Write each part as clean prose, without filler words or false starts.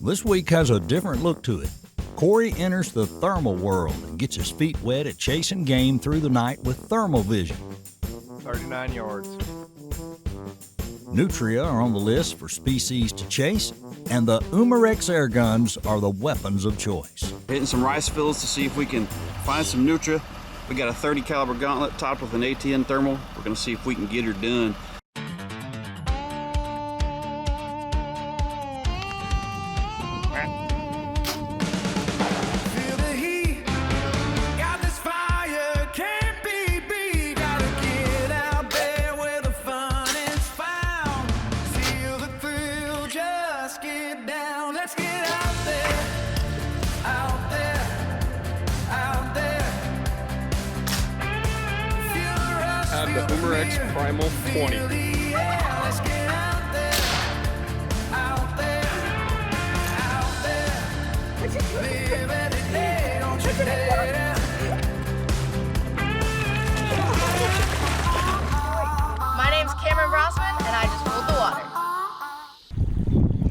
This week has a different look to it. Corey enters the thermal world and gets his feet wet at chasing game through the night with thermal vision. 39 yards. Nutria are on the list for species to chase, and the Umarex Airguns are the weapons of choice. Hitting some rice fields to see if we can find some Nutria. We got a 30 caliber gauntlet topped with an ATN Thermal. We're gonna see if we can get her done. The Umarex Primal 20. My name's Cameron Grossman, and I just ruled the water.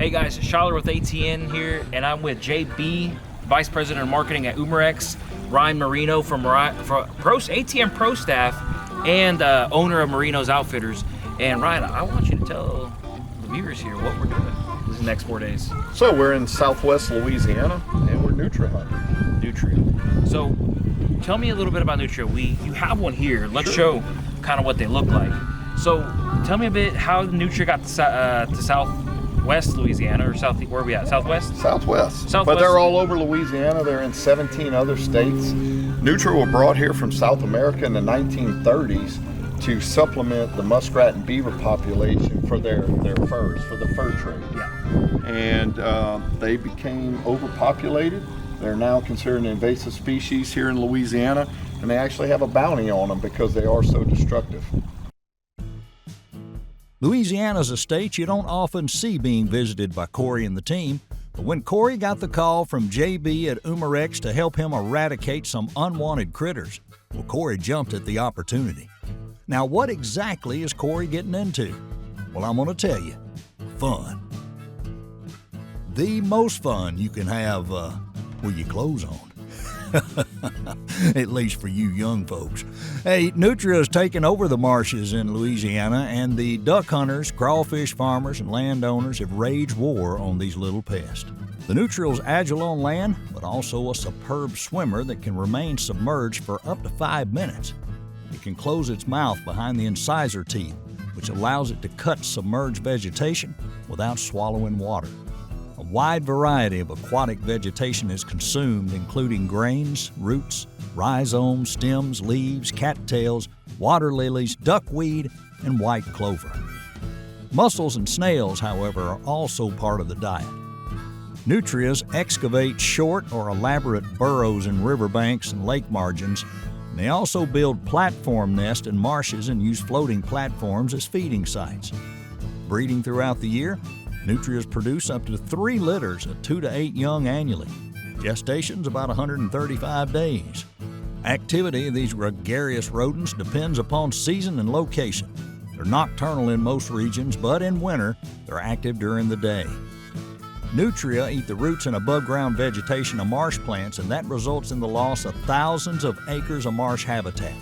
Hey guys, Schaller with ATN here, and I'm with JB, Vice President of Marketing at Umarex, Ryan Marino from ATN Pro Staff, and owner of Marino's Outfitters. And Ryan, I want you to tell the viewers here what we're doing these next 4 days. So we're in Southwest Louisiana, and we're Nutria hunting. Nutria. So tell me a little bit about Nutria. You have one here. Let's show kind of what they look like. So tell me a bit how the Nutria got to Southwest Louisiana, or where are we at? Southwest? Southwest. But they're all over Louisiana. They're in 17 other states. Nutria were brought here from South America in the 1930s to supplement the muskrat and beaver population for their furs, for the fur trade. Yeah. And they became overpopulated. They're now considered an invasive species here in Louisiana, and they actually have a bounty on them because they are so destructive. Louisiana's a state you don't often see being visited by Corey and the team, but when Corey got the call from JB at Umarex to help him eradicate some unwanted critters, well, Corey jumped at the opportunity. Now, what exactly is Corey getting into? Well, I'm going to tell you. Fun. The most fun you can have with your clothes on. At least for you young folks. Hey, Nutria has taken over the marshes in Louisiana, and the duck hunters, crawfish farmers, and landowners have waged war on these little pests. The Nutria's agile on land, but also a superb swimmer that can remain submerged for up to 5 minutes. It can close its mouth behind the incisor teeth, which allows it to cut submerged vegetation without swallowing water. A wide variety of aquatic vegetation is consumed, including grains, roots, rhizomes, stems, leaves, cattails, water lilies, duckweed, and white clover. Mussels and snails, however, are also part of the diet. Nutrias excavate short or elaborate burrows in riverbanks and lake margins. And they also build platform nests in marshes and use floating platforms as feeding sites. Breeding throughout the year, Nutrias produce up to 3 litters of 2 to 8 young annually. Gestation's about 135 days. Activity of these gregarious rodents depends upon season and location. They're nocturnal in most regions, but in winter, they're active during the day. Nutria eat the roots and above-ground vegetation of marsh plants, and that results in the loss of thousands of acres of marsh habitat.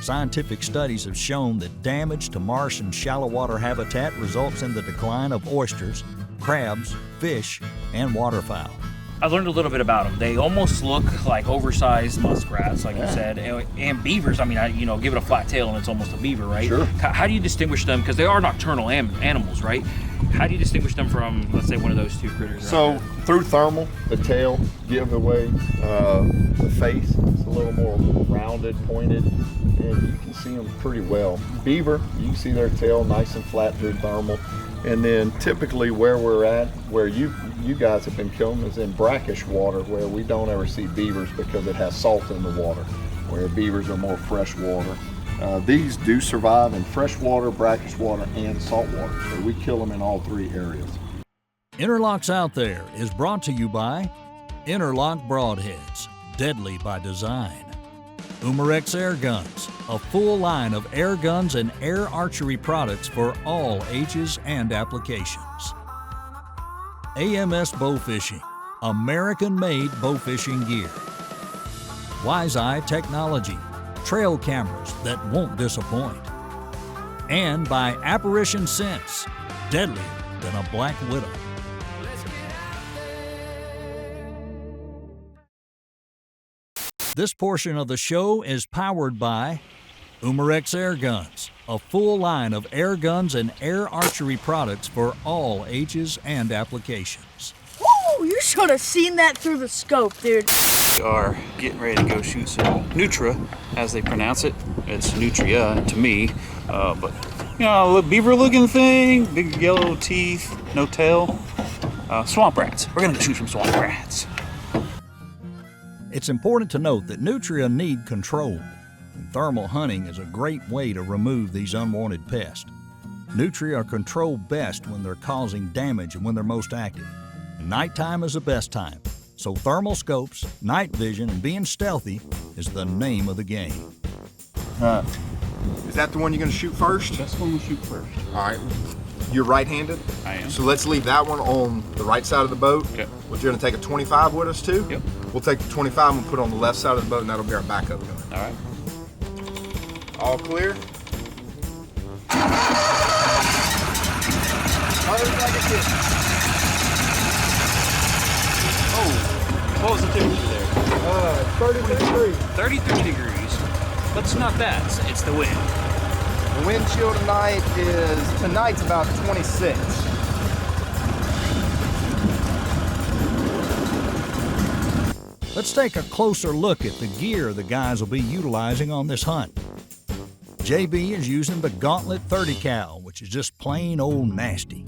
Scientific studies have shown that damage to marsh and shallow water habitat results in the decline of oysters, crabs, fish, and waterfowl. I learned a little bit about them. They almost look like oversized muskrats, like you said, and beavers. I mean, give it a flat tail and it's almost a beaver, right? Sure. How do you distinguish them? Because they are nocturnal animals, right? How do you distinguish them from, let's say, one of those two critters? So through thermal, the tail give away, the face is a little more rounded, pointed, and you can see them pretty well. Beaver, you can see their tail nice and flat through thermal. And then typically where we're at, where you guys have been killing, is in brackish water, where we don't ever see beavers because it has salt in the water, where beavers are more fresh water. These do survive in fresh water, brackish water, and salt water, so we kill them in all 3 areas. Interlocks Out There is brought to you by Interlock Broadheads, deadly by design. Umarex Airguns, a full line of air guns and air archery products for all ages and applications. AMS Bow Fishing, American-made bow fishing gear. Wise Eye Technology, trail cameras that won't disappoint. And by Apparition Scents, deadlier than a black widow. This portion of the show is powered by Umarex Airguns, a full line of air guns and air archery products for all ages and applications. Woo! You should have seen that through the scope, dude. We are getting ready to go shoot some Nutria, as they pronounce it. It's Nutria to me, but you know, a beaver-looking thing, big yellow teeth, no tail. Swamp rats. We're gonna go shoot some swamp rats. It's important to note that Nutria need control, and thermal hunting is a great way to remove these unwanted pests. Nutria are controlled best when they're causing damage and when they're most active. And nighttime is the best time, so thermal scopes, night vision, and being stealthy is the name of the game. Is that the one you're going to shoot first? That's the one we'll shoot first. All right. You're right-handed? I am. So let's leave that one on the right side of the boat. Okay. We're going to take a 25 with us too? Yep. We'll take the 25 and put it on the left side of the boat, and that'll be our backup gun. All right. All clear? Oh, what was the temperature there? 33 degrees. 33 degrees. But it's not that, it's the wind. The wind chill tonight's about 26. Let's take a closer look at the gear the guys will be utilizing on this hunt. JB is using the Gauntlet 30 cal, which is just plain old nasty.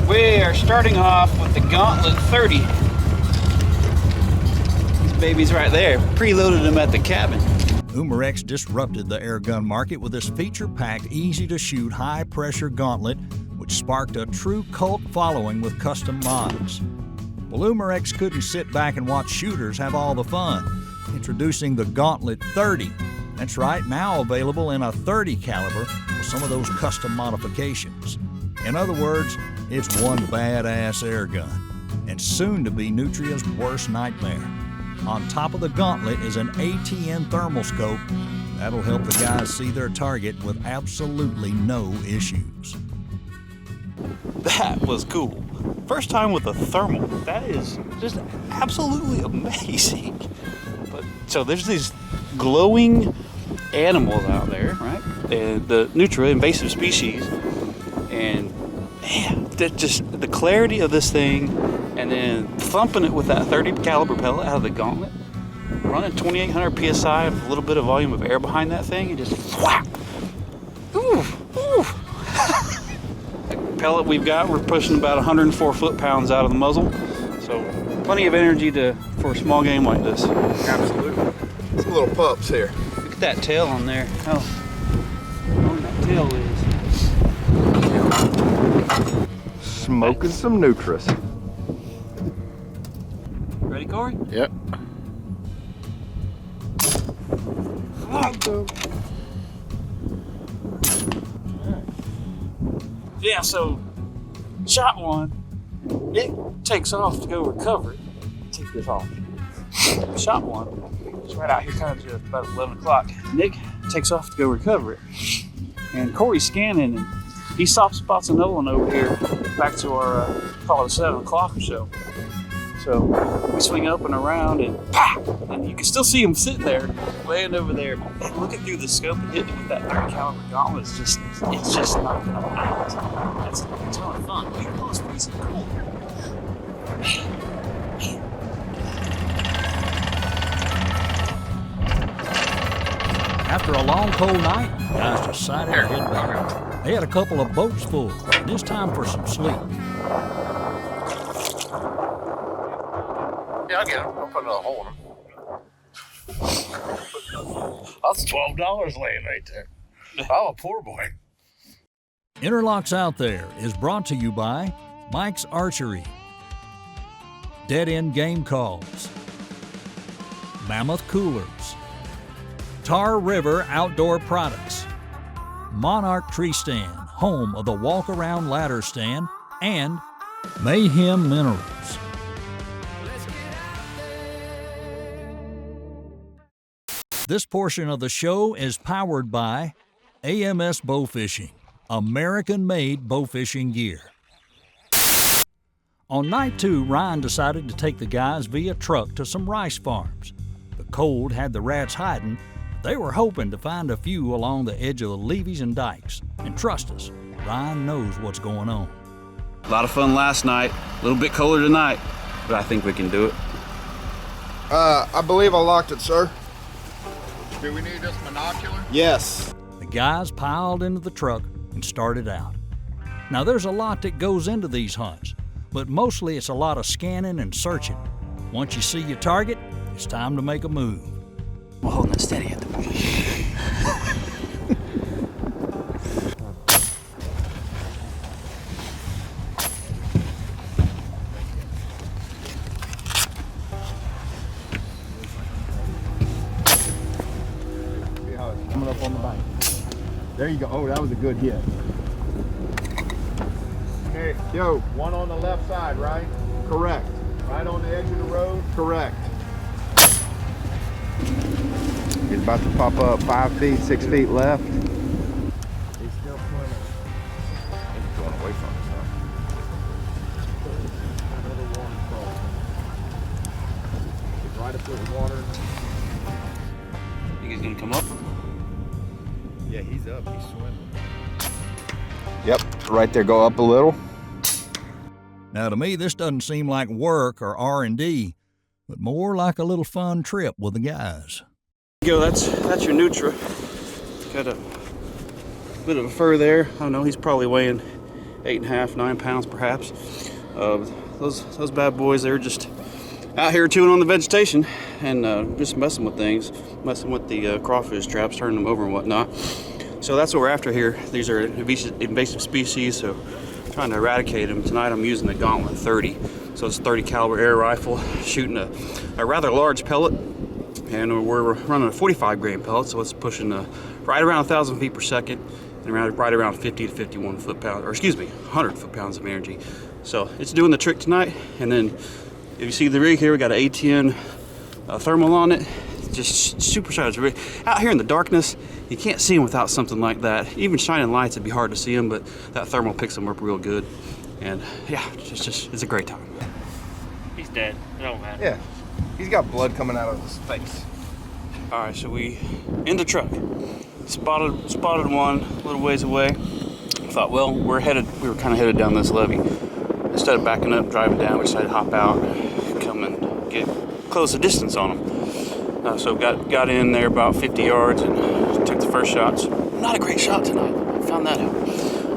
We are starting off with the Gauntlet 30. These babies right there. Preloaded them at the cabin. Umarex disrupted the airgun market with this feature-packed, easy-to-shoot, high-pressure gauntlet, which sparked a true cult following with custom mods. Well, Umarex couldn't sit back and watch shooters have all the fun. Introducing the Gauntlet 30. That's right, now available in a 30 caliber with some of those custom modifications. In other words, it's one badass airgun, and soon to be Nutria's worst nightmare. On top of the Gauntlet is an ATN thermal scope that'll help the guys see their target with absolutely no issues. That was cool. First time with a thermal. That is just absolutely amazing. But so there's these glowing animals out there, right? And the Nutria, invasive species, and man, that just the clarity of this thing, and then thumping it with that 30 caliber pellet out of the Gauntlet, running 2,800 psi with a little bit of volume of air behind that thing, and just whap. Ooh, ooh. Pellet we've got, we're pushing about 104 foot-pounds out of the muzzle, so plenty of energy for a small game like this. Absolutely. Some little pups here. Look at that tail on there. Oh, what that tail is. Smoking some Nutris. Ready, Corey? Yep. Yeah, so shot one. Nick takes off to go recover it. Take this off. Shot one. It's right out here, kind of just about 11 o'clock. Nick takes off to go recover it. And Corey's scanning, and he soft spots a Nolan over here back to our, call it 7 o'clock or so. So we swing up and around, and pah! And you can still see him sitting there, laying over there. And looking through the scope and hitting it with that 30 caliber gauntlet, it's just not gonna out. It's a ton of fun. It was freezing cold. After a long, cold night, guys decided to head back. They had a couple of boats full, and it's time for some sleep. Yeah, I'll get them. I'll put another hole in them. That's $12 laying right there. I'm a poor boy. Interlocks Out There is brought to you by Mike's Archery, Dead End Game Calls, Mammoth Coolers, Tar River Outdoor Products, Monarch Tree Stand, home of the walk-around ladder stand, and Mayhem Minerals. This portion of the show is powered by AMS Bowfishing, American-made bowfishing gear. On night 2, Ryan decided to take the guys via truck to some rice farms. The cold had the rats hiding, but they were hoping to find a few along the edge of the levees and dikes. And trust us, Ryan knows what's going on. A lot of fun last night, a little bit colder tonight, but I think we can do it. I believe I locked it, sir. Do we need this monocular? Yes. The guys piled into the truck and started out. Now there's a lot that goes into these hunts, but mostly it's a lot of scanning and searching. Once you see your target, it's time to make a move. We're holding it steady at the point. Coming up on the bank. There you go. Oh, that was a good hit. Okay, yo, one on the left side, right? Correct. Right on the edge of the road? Correct. He's about to pop up 5 feet, 6 feet left. He's still swimming. He's going away from us, huh? Another warning call. He's right up to the water. Think he's gonna come up? Yeah, he's up. He's swimming. Yep, right there. Go up a little. Now to me, this doesn't seem like work or R&D, but more like a little fun trip with the guys. Go, that's your Nutria. Got a bit of a fur there. I don't know, he's probably weighing 8.5, 9 pounds perhaps. Those bad boys, they're just out here chewing on the vegetation and just messing with things, messing with the crawfish traps, turning them over and whatnot. So that's what we're after here. These are invasive species, so trying to eradicate them. Tonight I'm using the Gauntlet 30. So it's a 30 caliber air rifle, shooting a rather large pellet, and we're running a 45 grain pellet, so it's pushing right around 1,000 feet per second, and right around 50 to 51 foot-pounds, or excuse me, 100 foot-pounds of energy. So it's doing the trick tonight. And then if you see the rig here, we got an ATN thermal on it. Just super sharp. Out here in the darkness, you can't see them without something like that. Even shining lights, it'd be hard to see them, but that thermal picks them up real good. And yeah, it's a great time. He's dead. It don't matter. Yeah, he's got blood coming out of his face. All right, so we in the truck. Spotted one a little ways away. Thought, well, we were kind of headed down this levee. Instead of backing up, driving down, we decided to hop out, come and get close the distance on them. So got in there about 50 yards and took the first shots. Not a great shot tonight. I found that out.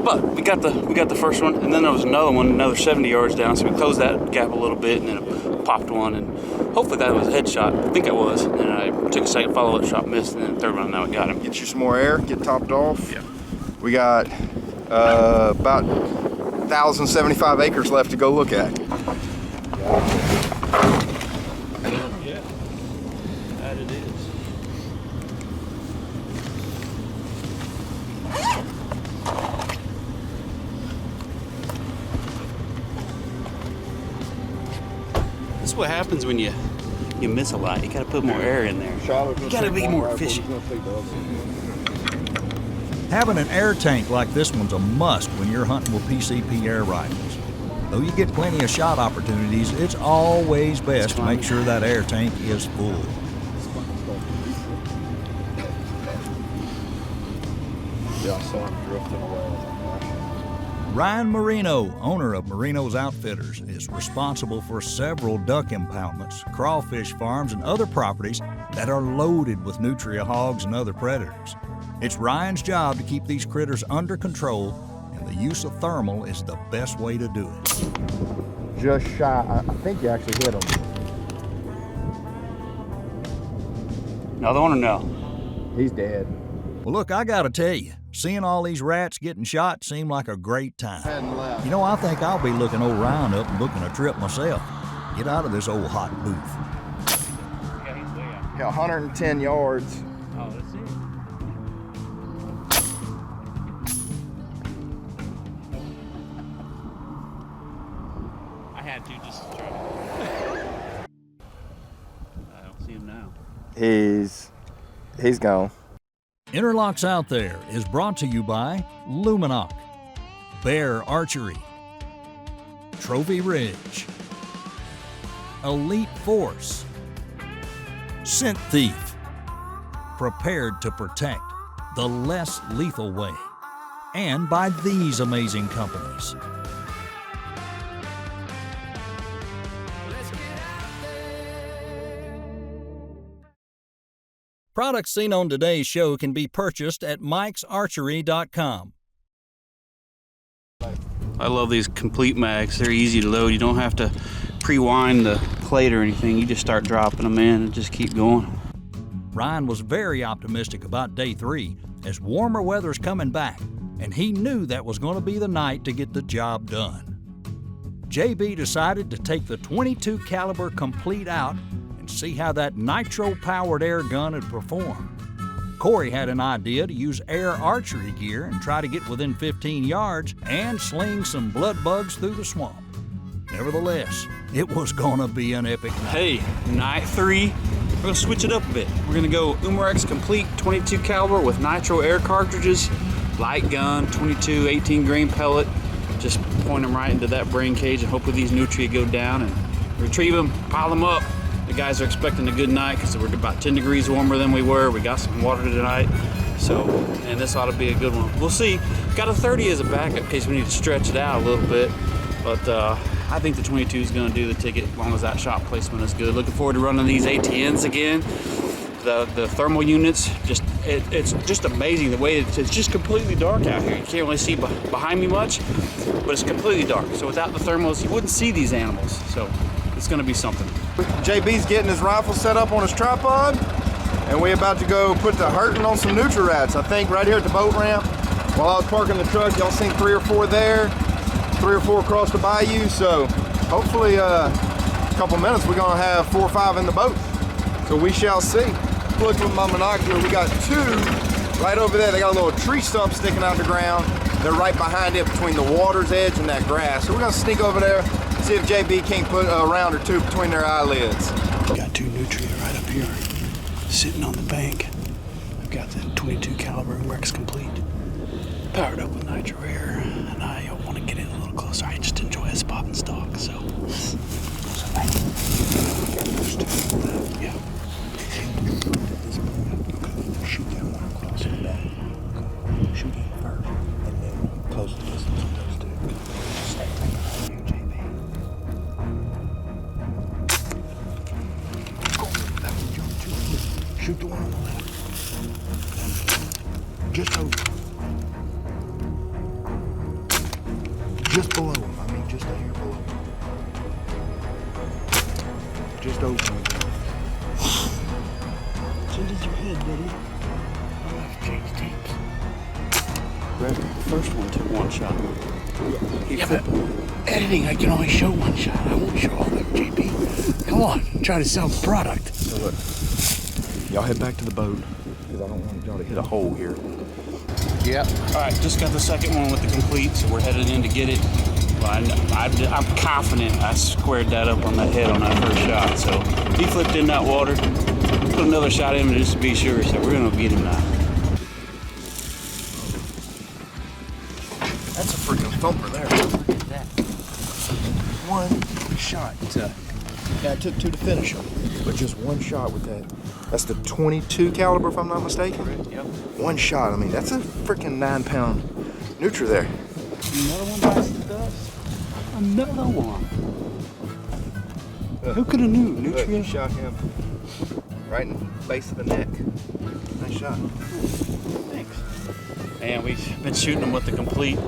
But we got the first one, and then there was another 70 yards down. So we closed that gap a little bit, and then it popped one, and hopefully that was a headshot. I think it was. And I took a second follow-up shot, missed, and then the third one, now it got him. Get you some more air, get topped off. Yeah. We got about 1,075 acres left to go look at. Yeah, that it is. This is what happens when you miss a lot. You gotta put more air in there. You gotta be more efficient. Having an air tank like this one's a must when you're hunting with PCP air rifles. Though you get plenty of shot opportunities, it's always best to make sure that air tank is full. Yeah, I saw him drifting away. Ryan Marino, owner of Marino's Outfitters, is responsible for several duck impoundments, crawfish farms, and other properties that are loaded with nutria hogs and other predators. It's Ryan's job to keep these critters under control, and the use of thermal is the best way to do it. Just shy. I think you actually hit him. Another one or no? He's dead. Well, look, I gotta tell you, seeing all these rats getting shot seemed like a great time. Hadn't left. You know, I think I'll be looking old Ryan up and booking a trip myself. Get out of this old hot booth. Yeah, he's way out. Yeah, 110 yards. Oh, that's it. had to just try. I don't see him now. He's gone. Interlocks Out There is brought to you by Luminoc, Bear Archery, Trophy Ridge, Elite Force, Scent Thief, prepared to protect the less lethal way, and by these amazing companies. Products seen on today's show can be purchased at mikesarchery.com. I love these complete mags. They're easy to load. You don't have to pre-wind the plate or anything. You just start dropping them in and just keep going. Ryan was very optimistic about day 3 as warmer weather's coming back, and he knew that was going to be the night to get the job done. JB decided to take the .22 caliber complete out and see how that nitro-powered air gun would perform. Corey had an idea to use air archery gear and try to get within 15 yards and sling some blood bugs through the swamp. Nevertheless, it was gonna be an epic night. Hey, night 3, we're gonna switch it up a bit. We're gonna go Umarex complete .22 caliber with nitro air cartridges, light gun, 22, 18 grain pellet. Just point them right into that brain cage and hopefully these Nutria go down and retrieve them, pile them up. The guys are expecting a good night because we're about 10 degrees warmer than we were. We got some water tonight, so, and this ought to be a good one. We'll see. Got a 30 as a backup in case we need to stretch it out a little bit, but I think the 22 is going to do the ticket as long as that shot placement is good. Looking forward to running these ATNs again. The thermal units, it's just amazing the way it's just completely dark out here. You can't really see behind me much, but it's completely dark. So without the thermals, you wouldn't see these animals. So it's going to be something. JB's getting his rifle set up on his tripod, and we're about to go put the hurting on some Nutria rats. I think right here at the boat ramp. While I was parking the truck, y'all seen 3 or 4 there, 3 or 4 across the bayou. So hopefully a couple minutes we're gonna have 4 or 5 in the boat. So we shall see. Look with my binocular, we got 2 right over there. They got a little tree stump sticking out of the ground. They're right behind it between the water's edge and that grass. So we're gonna sneak over there, see if JB can't put a round or 2 between their eyelids. Got 2 Nutria right up here, sitting on the bank. I've got the .22 caliber Umarex complete, powered up with nitro air, and I want to get in a little closer. I just enjoy a spot and stalk, so. Yeah. Shoot that one across the back. Shoot him first, and then close the distance on those 2. Stay right behind you, JB. That one jumped too. Shoot the one on the left. Just over. Just below him. I mean, just a hair below him. Just over him. Send it your head, buddy. I'll have to change tapes. The first one took 1 shot. Yeah, but editing, I can only show 1 shot. I won't show all of them, JP. Come on, try to sell the product. So look, y'all head back to the boat because I don't want y'all to hit a hole here. Yep. All right, just got the second one with the complete, so we're headed in to get it. Well, I'm confident I squared that up on the head on that first shot. So he flipped in that water, put another shot in just to be sure. So we're gonna get him now. That's a freaking thumper there. Look at that. 1 shot. Yeah, it took 2 to finish him, but just 1 shot with that. That's the .22 caliber, if I'm not mistaken. Yep. 1 shot. I mean, that's a freaking 9-pound Nutria there. Another one bites the dust. Another one. Who could have knew? Look, you Nutria? shot him right in the base of the neck. Nice shot. Thanks. And we've been shooting them with the complete.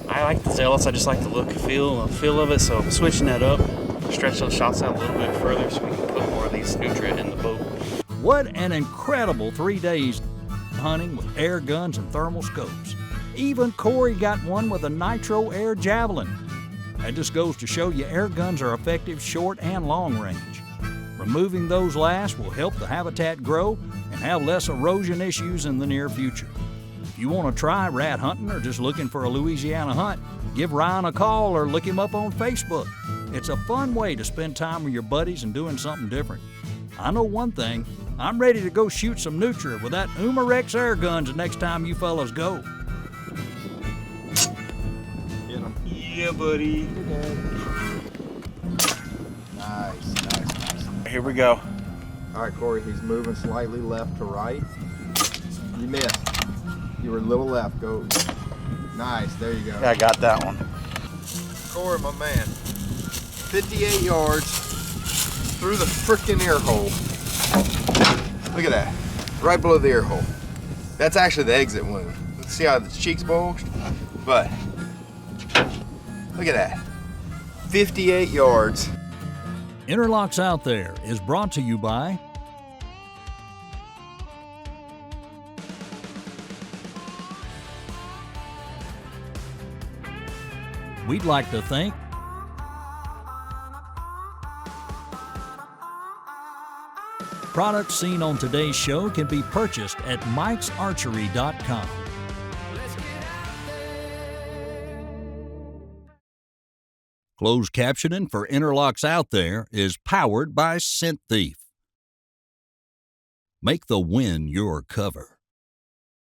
I like the Zealots. I just like the look and feel of it. So I'm switching that up, stretch those shots out a little bit further so we can put more of these Nutria in the boat. What an incredible 3 days hunting with air guns and thermal scopes. Even Corey got one with a nitro air javelin. That just goes to show you air guns are effective short and long range. Removing those last will help the habitat grow and have less erosion issues in the near future. If you want to try rat hunting or just looking for a Louisiana hunt, give Ryan a call or look him up on Facebook. It's a fun way to spend time with your buddies and doing something different. I know one thing, I'm ready to go shoot some Nutria with that Umarex Airguns the next time you fellas go. Get him. Yeah, buddy. Nice. Here we go. All right, Corey, he's moving slightly left to right. You missed. You were a little left. Go. Nice, there you go. Yeah, I got that one. Corey, my man. 58 yards through the frickin' ear hole. Look at that. Right below the ear hole. That's actually the exit wound. See how the cheek's bulged? But look at that. 58 yards. Interlocks Out There is brought to you by we'd like to thank products seen on today's show can be purchased at mikesarchery.com. Closed captioning for Interlocks Out There is powered by Scent Thief. Make the win your cover.